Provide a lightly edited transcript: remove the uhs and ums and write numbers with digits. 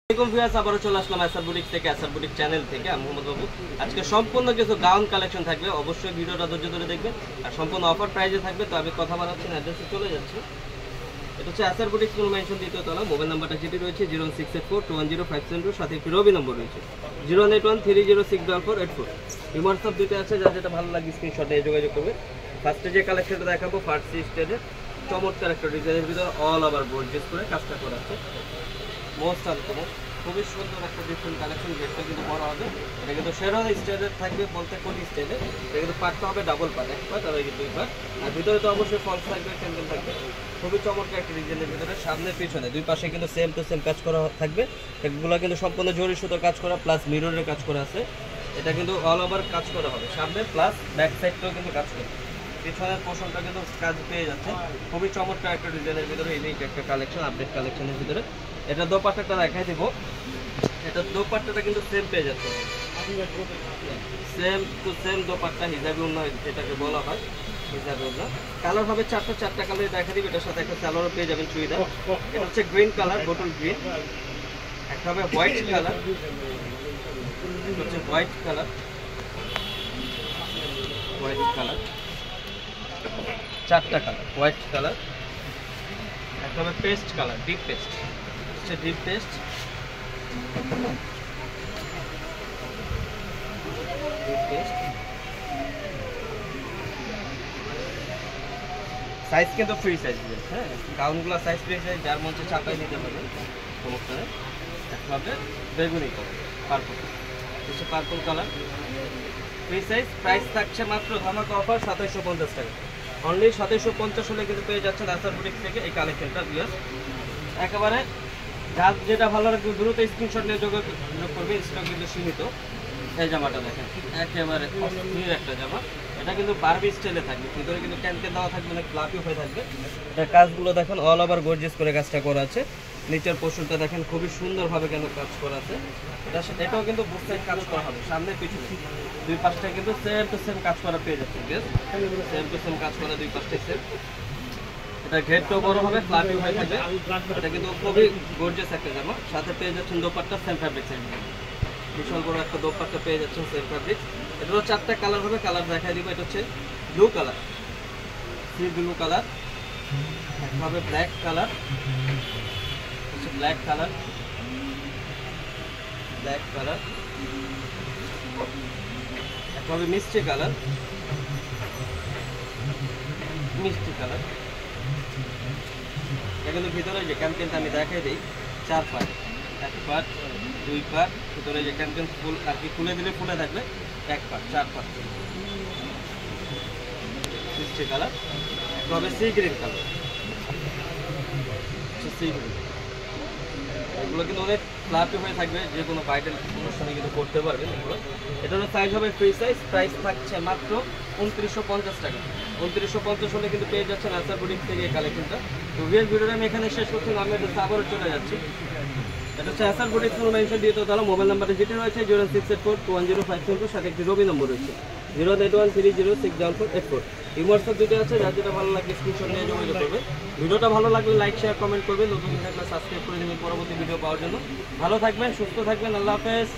আবারও চলে আসলাম আসার বুটিক থেকে, আসার বুটিক চ্যানেল থেকে। আমি মোহাম্মদ বাবু। আজকে সম্পূর্ণ কিছু গাউন কালেকশন থাকবে, অবশ্যই ভিডিওটা ধৈর্য ধরে দেখবেন। আর সম্পূর্ণ অফার প্রাইজে থাকবে। তো আমি কথা বাড়াচ্ছি না, অ্যাড্রেসে চলে যাচ্ছি। এটা হচ্ছে আসার বুটিক স্কুল মেনশন দ্বিতীয় তলা। মোবাইল নাম্বারটা যেটি রয়েছে 01684210572, সাথে একটি রবি নম্বর রয়েছে 08130648484। হোয়াটসঅ্যাপ দিতে আছে, যার যেটা ভালো লাগে স্ক্রিনশট নিয়ে যোগাযোগ করবে। ফার্স্টে যে কালেকশনটা দেখাবো ফার্স্ট স্টেজের চমৎকার একটা ডিজাইনের ভিতরে অল ওভার গর্জিয়াস করে কাজটা করা আছে। মোস্ট আনকমন, খুবই সুন্দর একটা ডিফারেন্ট কালেকশন। গেটটা কিন্তু বড় হবে, এটা কিন্তু শেরওয়ানি স্টাইলের থাকবে, বলতে কোটি স্টাইলে। এটা কিন্তু পার্টটা হবে ডাবল পার্ট, এক পার্ট আর দুই পার্ট। আর ভিতরে তো অবশ্যই ফলস থাকবে, ক্যান্ডেল থাকবে। খুবই চমৎকার একটা ডিজাইনের ভিতরে সামনে পিছনে দুই পাশে কিন্তু সেম টু সেম কাজ করা থাকবে। এগুলো কিন্তু সম্পূর্ণ জরি সুতোর কাজ করা প্লাস মিররের কাজ করা আছে। এটা কিন্তু অল ওভার কাজ করা হবে সামনে, প্লাস ব্যাক সাইডটাও কিন্তু কাজ করবে। পিছনের পোর্শনটা কিন্তু কাজ পেয়ে যাচ্ছে। খুবই চমৎকার একটা ডিজাইনের ভিতরে ইউনিক একটা কালেকশন, আপডেট কালেকশনের ভিতরে। এটা দোপাট্টাটা দেখাই দিব। এটা দোপাট্টাটা কিন্তু সেম পেয়ে যাচ্ছে, same to same dupatta. Hijabi ওড়না এটাকে বলা হয়, হিজাবি ওড়না। কালার হবে চারটা কালার দেখা দিবে। এটার সাথে একটা সালোয়ারও পেয়ে যাবেন চুড়িদার। এটা হচ্ছে গ্রিন কালার, বোটল গ্রিন। একটা হবে হোয়াইট কালার, হচ্ছে হোয়াইট কালার, হোয়াইট কালার। চারটা কালার, হোয়াইট কালার। একটা হবে পেস্ট কালার, ডিপ পেস্ট, হচ্ছে ডিপ পেস্ট। সাইজ কিন্তু ফ্রি সাইজ, হ্যাঁ গাউনগুলো সাইজ ফ্রি সাইজ, যার মধ্যে চাপাই নিতে পারবেন সমস্যা নেই। একভাবে বেগুনি কালার, পার্পল, হচ্ছে purple colour, free size. Price থাকছে মাত্র ধামাকা অফার 2750 টাকা। অনলি 2750 হলে কিন্তু পেয়ে যাচ্ছেন আসার বুটিক থেকে এই কালেকশনটা। ভিউয়ার্স একেবারে যার যেটা ভালো লাগবে দ্রুত স্ক্রিনশট নিয়ে যোগাযোগ করবে, স্টক কিন্তু সীমিত। এই জামাটা দেখেন, একেবারে অস্থির একটা জামা। এটা কিন্তু বারবি স্টাইলে থাকবে, ভিতরে কিন্তু ক্যানকে দেওয়া থাকবে, অনেক ফ্লাফি হয়ে থাকবে। এটার কাজগুলো দেখেন অল ওভার গর্জিয়াস করে কাজটা করা আছে। নিচের পোর্শনটা দেখেন খুবই সুন্দরভাবে কেন কাজ করা আছে। এটাও কিন্তু বুক সাইড কাজ করা হবে, সামনে পিছনে দুই পাশটায় কিন্তু সেম টু সেম কাজ করা পেয়ে যাচ্ছে। সেম টু সেম কাজ করা, দুই পাশটাই সেম। এটা ঘেরটাও বড় হবে, ফ্লাফি হয়ে থাকবে। এটা কিন্তু খুবই গর্জিয়াস একটা জামা। সাথে পেয়ে যাচ্ছেন দোপাট্টা সেম ফ্যাব্রিক, বিশাল বড় একটা দোপাট্টা পেয়ে যাচ্ছেন সেম ফ্যাব্রিক। এটারও চারটা কালার হবে, কালার দেখাই দিব। এটা হচ্ছে blue colour, C blue colour. একভাবে ব্ল্যাক কালার, হচ্ছে ব্ল্যাক কালার, ব্ল্যাক কালার। একভাবে মিষ্টি কালার, মিষ্টি কালার। এটা কিন্তু ভিতরে যে ক্যাম্পেনটা আমি দেখাই দিই, 4 পার্ট, 1 পার্ট, 2 পার্ট। ভিতরে যে ক্যাম্পেন ফুল আর কি খুলে দিলে ফুলে থাকবে, 1 পার্ট, 4 পার্ট। মিষ্টি কালার, একভাবে sea green colour, sea green. এগুলো কিন্তু অনেক ফ্লাফি হয়ে থাকবে, যে কোনো ব্রাইডাল অনুষ্ঠানে কিন্তু করতে পারবেন এগুলো। এটারও সাইজ হবে ফ্রি সাইজ। প্রাইস থাকছে মাত্র 2950 টাকা। 2950 হলে কিন্তু পেয়ে যাচ্ছেন আসার বুটিক থেকে এই কালেকশনটা। তো ভিডিওটা আমি এখানে শেষ করছি, আমি এটা আবারও চলে যাচ্ছি। এটা হচ্ছে আসার বুটিক স্কুল মেনশন দিয়ে তাহলে মোবাইল নাম্বারটা যেটি রয়েছে 068421057, সাথে একটি রবি নম্বর রয়েছে 08130060484। এই হোয়াটসঅ্যাপ দুটো আছে, যার যেটা ভালো লাগে স্ক্রিনশট নিয়ে যোগাযোগ করবে। ভিডিওটা ভালো লাগলে লাইক শেয়ার কমেন্ট করবেন, নতুন থাকলে সাবস্ক্রাইব করে দেবেন পরবর্তী ভিডিও পাওয়ার জন্য। ভালো থাকবেন, সুস্থ থাকবেন, আল্লাহ হাফেজ।